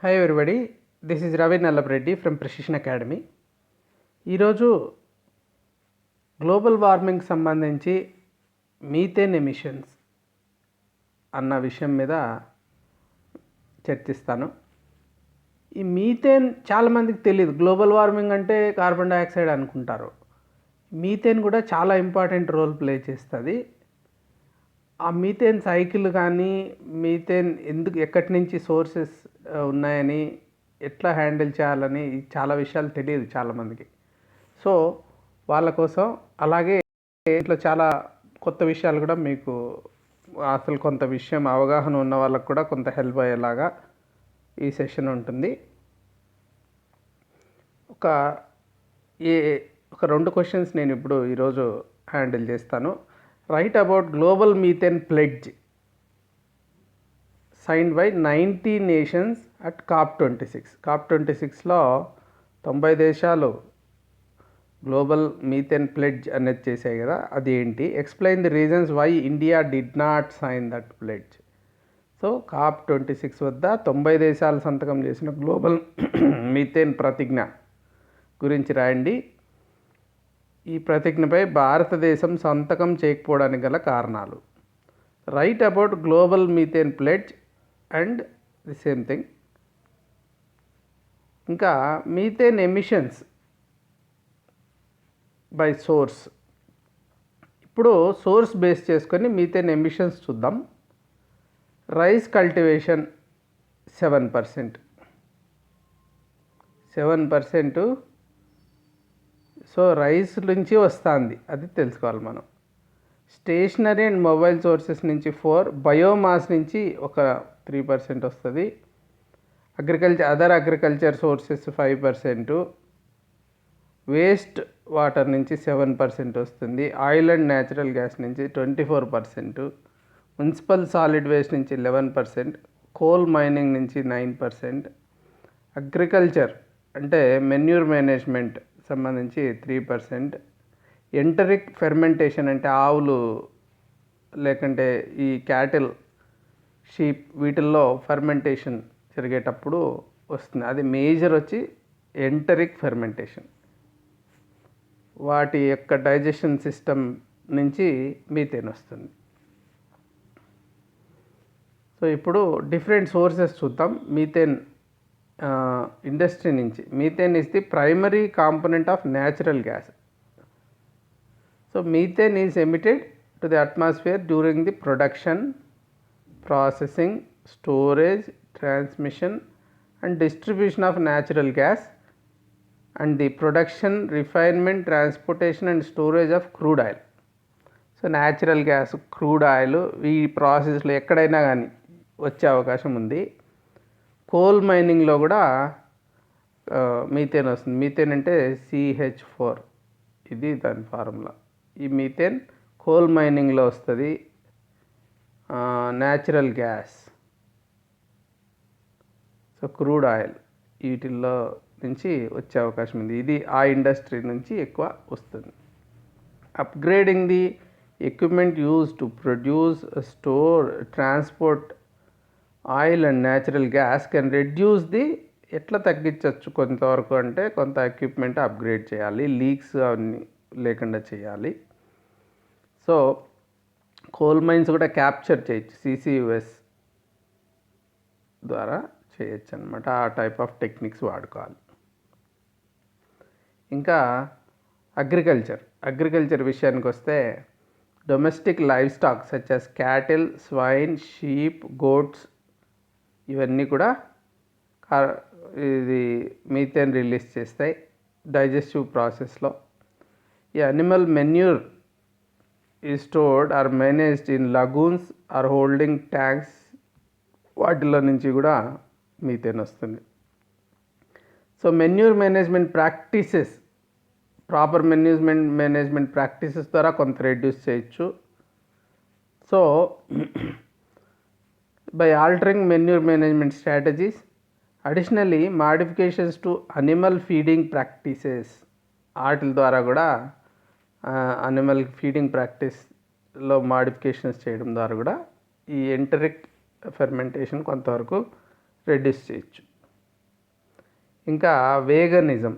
Hi everybody, this is Ravi Nallapareddy from precision academy. ఈరోజు global warming సంబంధించి methane emissions అన్న విషయం మీద చర్చిస్తాను. ఈ మీథేన్ చాలామందికి తెలియదు. గ్లోబల్ వార్మింగ్ అంటే కార్బన్ డైఆక్సైడ్ అనుకుంటారు. మీథేన్ కూడా చాలా ఇంపార్టెంట్ రోల్ ప్లే చేస్తుంది. ఆ మీథేన్ సైకిల్ కానీ మీథేన్ ఎక్కడి నుంచి సోర్సెస్ ఉన్నాయని, ఎట్లా హ్యాండిల్ చేయాలని చాలా విషయాలు తెలియదు చాలామందికి. సో వాళ్ళ కోసం, అలాగే ఇంట్లో చాలా కొత్త విషయాలు కూడా మీకు అసలు కొంత విషయం అవగాహన ఉన్న వాళ్ళకు కూడా కొంత హెల్ప్ అయ్యేలాగా ఈ సెషన్ ఉంటుంది. ఒక 2 క్వశ్చన్స్ నేను ఇప్పుడు ఈరోజు హ్యాండిల్ చేస్తాను. Write about global methane pledge signed by 90 nations at COP26. COP26లో 90 దేశాలు గ్లోబల్ మీథేన్ ప్లెడ్జ్ అనేది చేశాయి కదా, అది ఏంటి? Explain the reasons why India did not sign that pledge. So COP26 వద్ద 90 దేశాలు సంతకం చేసిన గ్లోబల్ మీథేన్ ప్రతిజ్ఞ గురించి రాయండి. ఈ ప్రతిజ్ఞపై భారతదేశం సంతకం చేయకపోవడానికి గల కారణాలు. Write about global methane pledge and the same thing. ఇంకా మీథేన్ ఎమిషన్స్ బై సోర్స్. ఇప్పుడు సోర్స్ బేస్ చేసుకొని మీథేన్ ఎమిషన్స్ చూద్దాం. Rice cultivation 7%. సో రైస్ నుంచి వస్తుంది, అది తెలుసుకోవాలి మనం. స్టేషనరీ అండ్ మొబైల్ సోర్సెస్ నుంచి 4, బయోమాస్ నుంచి ఒక 3% వస్తుంది. Other agriculture sources 5%, waste water నుంచి 7% వస్తుంది. ఆయిల్ అండ్ న్యాచురల్ గ్యాస్ నుంచి 24%, మున్సిపల్ సాలిడ్ వేస్ట్ నుంచి 11%, కోల్ మైనింగ్ నుంచి 9%, అగ్రికల్చర్ అంటే మెన్యూర్ మేనేజ్మెంట్ సంబంధించి 3%, ఎంటరిక్ ఫెర్మెంటేషన్ అంటే ఆవులు లేకంటే ఈ క్యాటిల్, షీప్ వీటిల్లో ఫెర్మెంటేషన్ జరిగేటప్పుడు వస్తుంది, అది మేజర్ వచ్చి ఎంటరిక్ ఫెర్మెంటేషన్. వాటి యొక్క డైజెషన్ సిస్టమ్ నుంచి మీథేన్ వస్తుంది. సో ఇప్పుడు డిఫరెంట్ సోర్సెస్ చూద్దాం. మీథేన్ ఇండస్ట్రీ నుంచి. Methane is the primary component of natural gas. So methane is emitted to the atmosphere during the production, processing, storage, transmission and distribution of natural gas and the production, refinement, transportation and storage of crude oil. So natural gas, crude oil ఈ ప్రాసెస్లో ఎక్కడైనా కానీ వచ్చే అవకాశం ఉంది. Coal మైనింగ్లో కూడా methane వస్తుంది. Methane అంటే CH4, ఇది దాని ఫార్ములా. ఈ మీథేన్ కోల్ మైనింగ్లో వస్తుంది. Natural gas, so crude oil వీటిల్లో నుంచి వచ్చే అవకాశం ఉంది. ఇది ఆ ఇండస్ట్రీ నుంచి ఎక్కువ వస్తుంది. Upgrading the equipment use to produce, store, transport oil and natural gas can reduce the. ఎట్లా తగ్గించవచ్చు కొంతవరకు అంటే కొంత ఎక్విప్మెంట్ అప్గ్రేడ్ చేయాలి, లీక్స్ అవన్నీ లేకుండా చేయాలి. సో కోల్ మైన్స్ కూడా క్యాప్చర్ చేయొచ్చు, CCUS ద్వారా చేయొచ్చు అనమాట. ఆ టైప్ ఆఫ్ టెక్నిక్స్ వాడుకోవాలి. ఇంకా అగ్రికల్చర్ విషయానికి వస్తే domestic livestock such as cattle, swine, sheep, goats ఇవన్నీ కూడా ఇది మీథేన్ రిలీజ్ చేస్తాయి డైజెస్టివ్ ప్రాసెస్లో. ఈ అనిమల్ మెన్యూర్ ఈ stored or managed in lagoons or holding tanks, వాటిలో నుంచి కూడా మీథేన్ వస్తుంది. So manure management practices, proper management practices ద్వారా కొంత రెడ్యూస్ చేయొచ్చు. So by altering manure management strategies, additionally modifications to animal feeding practices, వాటి ద్వారా కూడా అనిమల్ ఫీడింగ్ ప్రాక్టీస్లో మాడిఫికేషన్స్ చేయడం ద్వారా కూడా ఈ ఎంటరిక్ ఫెర్మెంటేషన్ కొంతవరకు రెడ్యూస్ చేయొచ్చు. ఇంకా వేగనిజం,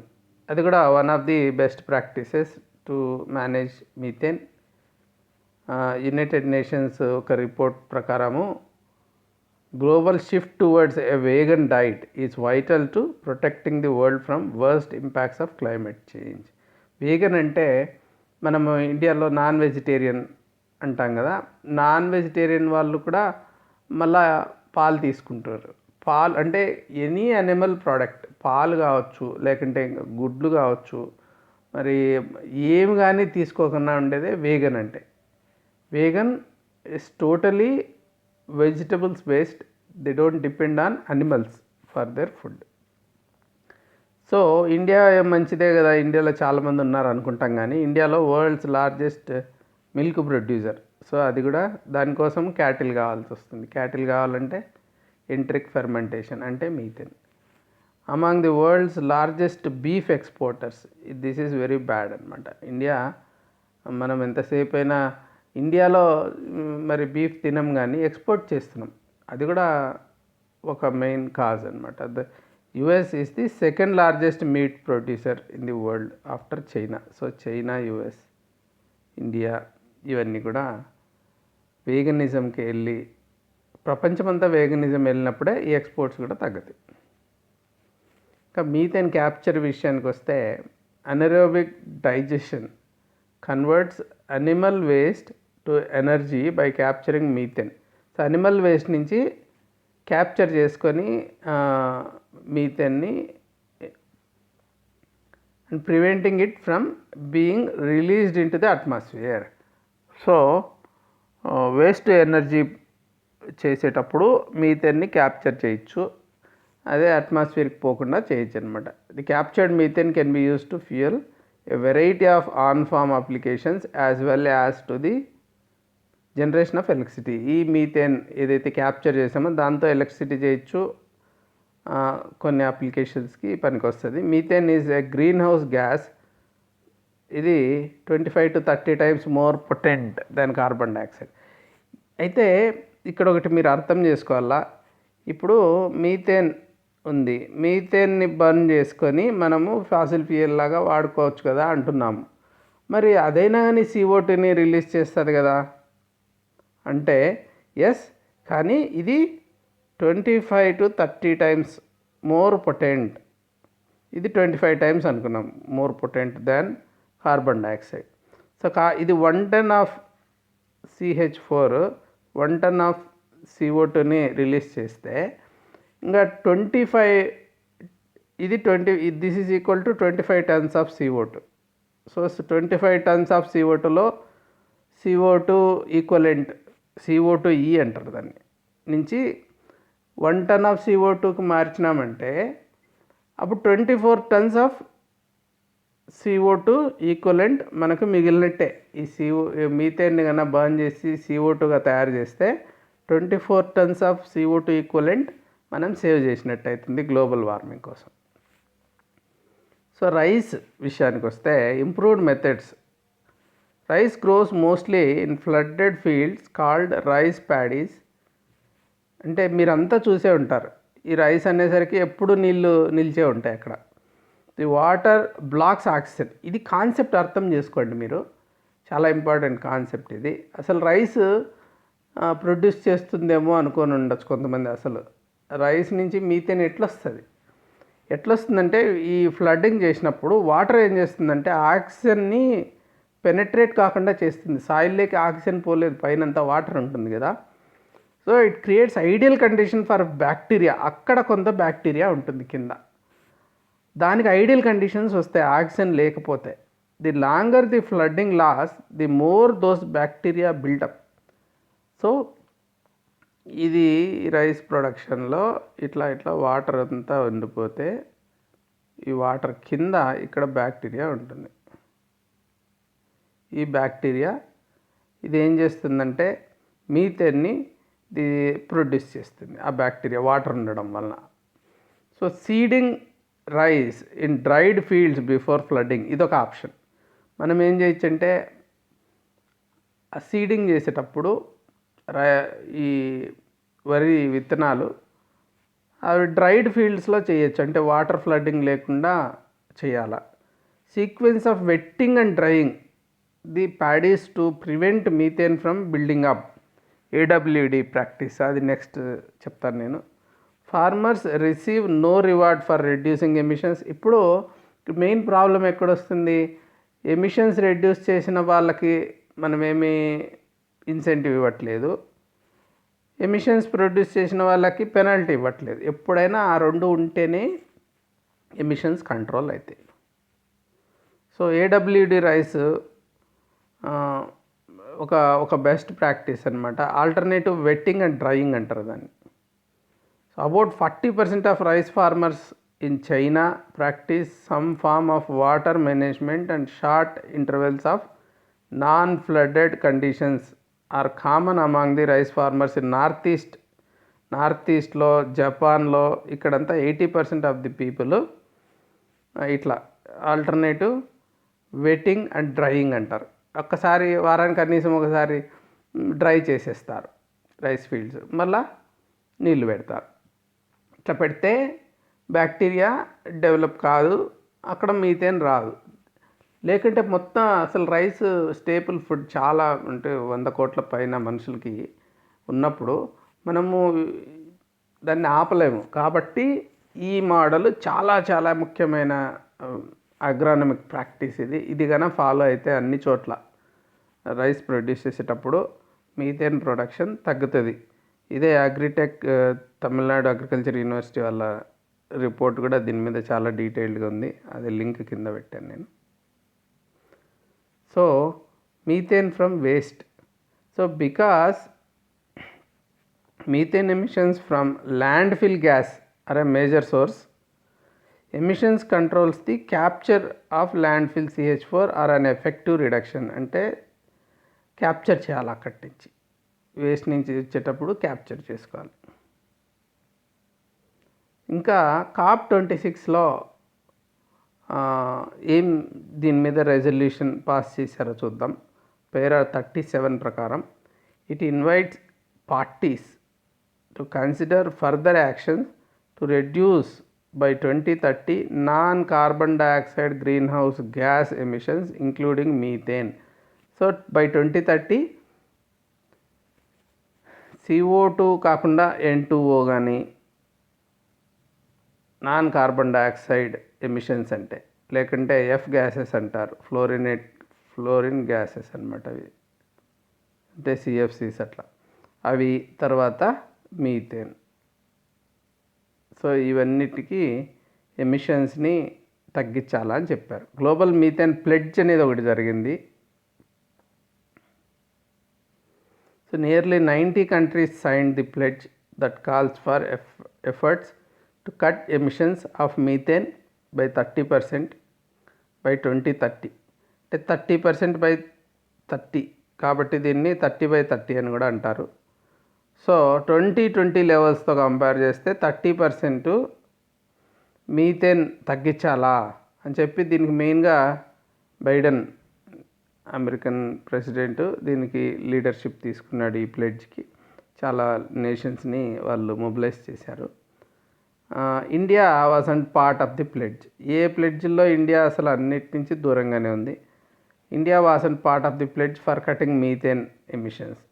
అది కూడా one of the best practices to manage methane. United Nations ఒక రిపోర్ట్ ప్రకారము global shift towards a vegan diet is vital to protecting the world from worst impacts of climate change. Vegan అంటే మనము ఇండియాలో non vegetarian అంటాం కదా, non vegetarian వాళ్ళు కూడా మళ్ళా పాలు తీసుకుంటారు. పాలు అంటే ఎనీ అనిమల్ ప్రోడక్ట్, పాలు కావచ్చు లేకుంటే ఇంకా గుడ్లు కావచ్చు, మరి ఏమి కానీ తీసుకోకుండా ఉండేదే వేగన్ అంటే. Vegan is totally vegetables based, they don't depend on animals for their food. So India మంచిదే కదా, ఇండియాలో చాలామంది ఉన్నారు అనుకుంటాం, కానీ ఇండియాలో world's largest milk producer. So అది కూడా దానికోసం క్యాటిల్ కావాల్సి వస్తుంది. క్యాటిల్ కావాలంటే ఎంట్రిక్ ఫెర్మెంటేషన్ అంటే methane. Among the world's largest beef exporters, this is very bad అనమాట. ఇండియా, మనం ఎంతసేపు అయినా ఇండియాలో మరి బీఫ్ తినం కానీ ఎక్స్పోర్ట్ చేస్తున్నాం, అది కూడా ఒక మెయిన్ కాజ్ అనమాట. The US is the second largest meet producer in the world after China. So China, US, India ఇవన్నీ కూడా వేగనిజంకి వెళ్ళి, ప్రపంచమంతా వేగనిజం వెళ్ళినప్పుడే ఈ ఎక్స్పోర్ట్స్ కూడా తగ్గుతాయి. ఇంకా మీథేన్ క్యాప్చర్ విషయానికి వస్తే, anaerobic digestion converts animal waste to energy by capturing methane. So animal waste నుంచి క్యాప్చర్ చేసుకొని మీథేన్ని and preventing it from being released into the atmosphere. So waste energy చేసేటప్పుడు మీథేన్ని క్యాప్చర్ చేయొచ్చు, అదే అట్మాస్ఫియర్కి పోకుండా చేయొచ్చు అనమాట. The captured methane can be use to fuel a variety of on farm applications as well as to the generation of electricity. ఈ methane ఏదైతే క్యాప్చర్ చేసామో దాంతో ఎలక్ట్రిసిటీ చేయొచ్చు, కొన్ని అప్లికేషన్స్కి పనికి వస్తుంది. Methane is a green house gas, ఇది 25 to 30 times more potent than carbon dioxide. అయితే ఇక్కడ ఒకటి మీరు అర్థం చేసుకోవాలా, ఇప్పుడు మీథేన్ ఉంది, మీథేన్ని బర్న్ చేసుకొని మనము ఫాసిల్ ఫ్యూయల్ లాగా వాడుకోవచ్చు కదా అంటున్నాము. మరి అదైనా కానీ CO2ని రిలీజ్ చేస్తుంది కదా అంటే ఎస్, కానీ ఇది 25 to 30 times మోర్ పొటెంట్. ఇది 25 times అనుకున్నాం more potent than carbon dioxide. So ఇది 1 ton of CH4, 1 ton of CO2ని రిలీజ్ చేస్తే ఇంకా 25, ఇది 20, this is equal to 25 tons of CO2. So 25 tons of CO2లో CO2 ఈక్వలెంట్, CO2e అంటారు దాన్ని, నుంచి 1 ton ఆఫ్ CO2కి మార్చినామంటే అప్పుడు 24 tons ఆఫ్ CO2 ఈక్వలెంట్ మనకు మిగిలినట్టే. ఈ మీథేన్ని కన్నా బర్న్ చేసి CO2గా తయారు చేస్తే 24 tons ఆఫ్ CO2 ఈక్వలెంట్ మనం సేవ్ చేసినట్టు అవుతుంది గ్లోబల్ వార్మింగ్ కోసం. సో రైస్ విషయానికి వస్తే, improved methods. Rice grows mostly in flooded fields called rice paddies. అంటే మీరంతా చూసే ఉంటారు, ఈ రైస్ అనేసరికి ఎప్పుడు నీళ్ళు నిలిచే ఉంటాయి అక్కడ. The water blocks oxygen. ఇది కాన్సెప్ట్ అర్థం చేసుకోండి మీరు, చాలా ఇంపార్టెంట్ కాన్సెప్ట్ ఇది. అసలు రైస్ ప్రొడ్యూస్ చేస్తుందేమో అనుకొని ఉండొచ్చు కొంతమంది. అసలు రైస్ నుంచి మీథేన్ ఎట్లొస్తుందంటే ఈ ఫ్లడ్డింగ్ చేసినప్పుడు వాటర్ ఏం చేస్తుందంటే ఆక్సిజన్ని పెనట్రేట్ కాకుండా చేస్తుంది. సాయిల్లోకి ఆక్సిజన్ పోలేదు, పైనంతా వాటర్ ఉంటుంది కదా. So it creates ideal condition for bacteria. అక్కడ కొంత బ్యాక్టీరియా ఉంటుంది కింద, దానికి ఐడియల్ కండిషన్స్ వస్తాయి ఆక్సిజన్ లేకపోతే. The longer the flooding lasts, the more those bacteria build up. సో ఇది రైస్ ప్రొడక్షన్లో ఇట్లా వాటర్ అంతా ఉండిపోతే ఈ వాటర్ కింద ఇక్కడ బ్యాక్టీరియా ఉంటుంది. ఈ బ్యాక్టీరియా ఇది ఏం చేస్తుందంటే మీథేన్ని ప్రొడ్యూస్ చేస్తుంది, ఆ బ్యాక్టీరియా వాటర్ ఉండడం వలన. So seeding rice in dried fields before flooding, ఇదొక ఆప్షన్. మనం ఏం చేయొచ్చు అంటే ఆ సీడింగ్ చేసేటప్పుడు ఈ వరి విత్తనాలు అవి డ్రైడ్ ఫీల్డ్స్లో చేయొచ్చు, అంటే వాటర్ ఫ్లడ్డింగ్ లేకుండా చేయాలా. Sequence of wetting and drying the paddies to prevent methane from building up, AWD practice, అది నెక్స్ట్ చెప్తాను నేను. Farmers receive no reward for reducing emissions. ఇప్పుడు మెయిన్ ప్రాబ్లం ఎక్కడొస్తుంది, ఎమిషన్స్ రెడ్యూస్ చేసిన వాళ్ళకి మనమేమి ఇన్సెంటివ్ ఇవ్వట్లేదు, ఎమిషన్స్ ప్రొడ్యూస్ చేసిన వాళ్ళకి పెనాల్టీ ఇవ్వట్లేదు. ఎప్పుడైనా ఆ రెండు ఉంటేనే ఎమిషన్స్ కంట్రోల్ అవుతాయి. సో ఏడబ్ల్యూడి రైస్ ఒక బెస్ట్ ప్రాక్టీస్ అనమాట. ఆల్టర్నేటివ్ వెట్టింగ్ అండ్ డ్రైయింగ్ అంటారు దాన్ని. So about 40% of rice farmers in China practice some form of water management and short intervals of non flooded conditions are common among the rice farmers in north ఈస్ట్లో, జపాన్లో, ఇక్కడంతా 80% of the people ఇట్లా alternative wetting and drying అంటారు. ఒక్కసారి వారానికి కనీసం ఒకసారి dry చేసేస్తారు రైస్ ఫీల్డ్స్, మళ్ళా నీళ్ళు పెడతారు. ఇట్లా పెడితే బ్యాక్టీరియా డెవలప్ కాదు, అక్కడ మీథేన్ రాదు. లేకుంటే మొత్తం అసలు రైస్ స్టేపుల్ ఫుడ్ చాలా, అంటే 100 కోట్ల పైన మనుషులకి ఉన్నప్పుడు మనము దాన్ని ఆపలేము. కాబట్టి ఈ మోడల్ చాలా చాలా ముఖ్యమైన అగ్రానమిక్ ప్రాక్టీస్. ఇది కన్నా ఫాలో అయితే అన్ని చోట్ల రైస్ ప్రొడ్యూస్ చేసేటప్పుడు మీథేన్ ప్రొడక్షన్ తగ్గుతుంది. ఇదే అగ్రిటెక్ తమిళనాడు అగ్రికల్చర్ యూనివర్సిటీ వాళ్ళ రిపోర్ట్ కూడా దీని మీద చాలా డీటెయిల్డ్గా ఉంది, అది లింక్ కింద పెట్టాను నేను. So methane from waste. So because methane emissions from landfill gas are a major source, emissions controls the capture of landfill CH4 are an effective reduction. అంటే క్యాప్చర్ చేయాలి, అక్కడి నుంచి వేస్ట్ నుంచి వచ్చేటప్పుడు క్యాప్చర్ చేసుకోవాలి. ఇంకా COP26లో ఏం దీని మీద రెజల్యూషన్ పాస్ చేశారో చూద్దాం. పేరా 37 ప్రకారం it invites parties to consider further actions to reduce by 2030 non-carbon dioxide greenhouse gas emissions including methane. So by 2030 CO2 కాకుండా N2O కానీ నాన్ కార్బన్ డయాక్సైడ్ ఎమిషన్స్ అంటే, లేకుంటే ఎఫ్ గ్యాసెస్ అంటారు, ఫ్లోరిన్ గ్యాసెస్ అనమాట అవి, అంటే సిఎఫ్సిస్ అట్లా, అవి తర్వాత మీథేన్. సో ఇవన్నిటికీ ఎమిషన్స్ని తగ్గించాలా అని చెప్పారు. గ్లోబల్ మీథేన్ ప్లెడ్జ్ అనేది ఒకటి జరిగింది. So nearly 90 countries signed the pledge that calls for efforts to cut emissions of methane by 30% by 2030. అంటే 30% బై 30, కాబట్టి దీన్ని 30/30 అని కూడా అంటారు. సో 2020 లెవెల్స్తో కంపేర్ చేస్తే 30% మీథేన్ తగ్గించాలా అని చెప్పి దీనికి మెయిన్గా బైడెన్ అమెరికన్ ప్రెసిడెంట్ దీనికి లీడర్షిప్ తీసుకున్నాడు. ఈ ప్లెడ్జ్కి చాలా నేషన్స్ని వాళ్ళు మొబిలైజ్ చేశారు. India wasn't part of the pledge. ఏ ప్లెడ్జ్లో ఇండియా అసలు అన్నిటి నుంచి దూరంగానే ఉంది. India wasn't part of the pledge for cutting methane emissions.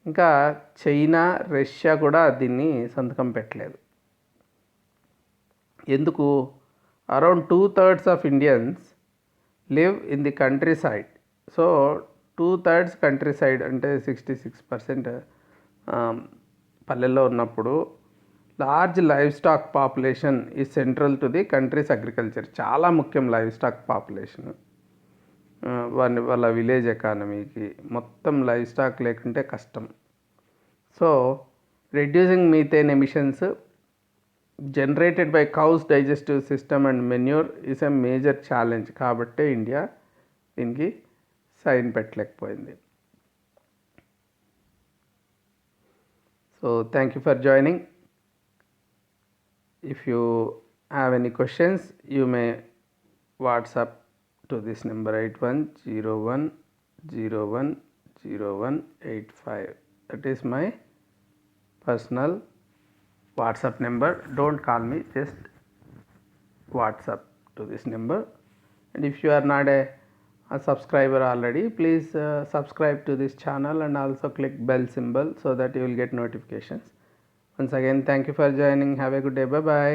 ఇంకా చైనా, రష్యా కూడా దీన్ని సంతకం పెట్టలేదు. ఎందుకు? Around 2/3 of Indians live in the countryside. So 2/3 countryside అంటే 66% పల్లెల్లో ఉన్నప్పుడు లార్జ్ లైవ్ స్టాక్ పాపులేషన్ ఈ central to the country's agriculture. చాలా ముఖ్యం లైవ్ స్టాక్ పాపులేషన్ వాళ్ళ విలేజ్ ఎకానమీకి. మొత్తం లైవ్ స్టాక్ లేకుంటే కష్టం. So reducing methane emissions generated by cows digestive system and manure is a major challenge. కాబట్టే ఇండియా దీనికి సైన్ పెట్టలేకపోయింది. So thank you for joining. If you have any questions you may WhatsApp to this number 8101010185. That is my personal WhatsApp number. Don't call me, just WhatsApp to this number. And if you are not a subscriber already, please subscribe to this channel and also click bell symbol so that you will get notifications. Once again, thank you for joining. Have a good day. Bye bye.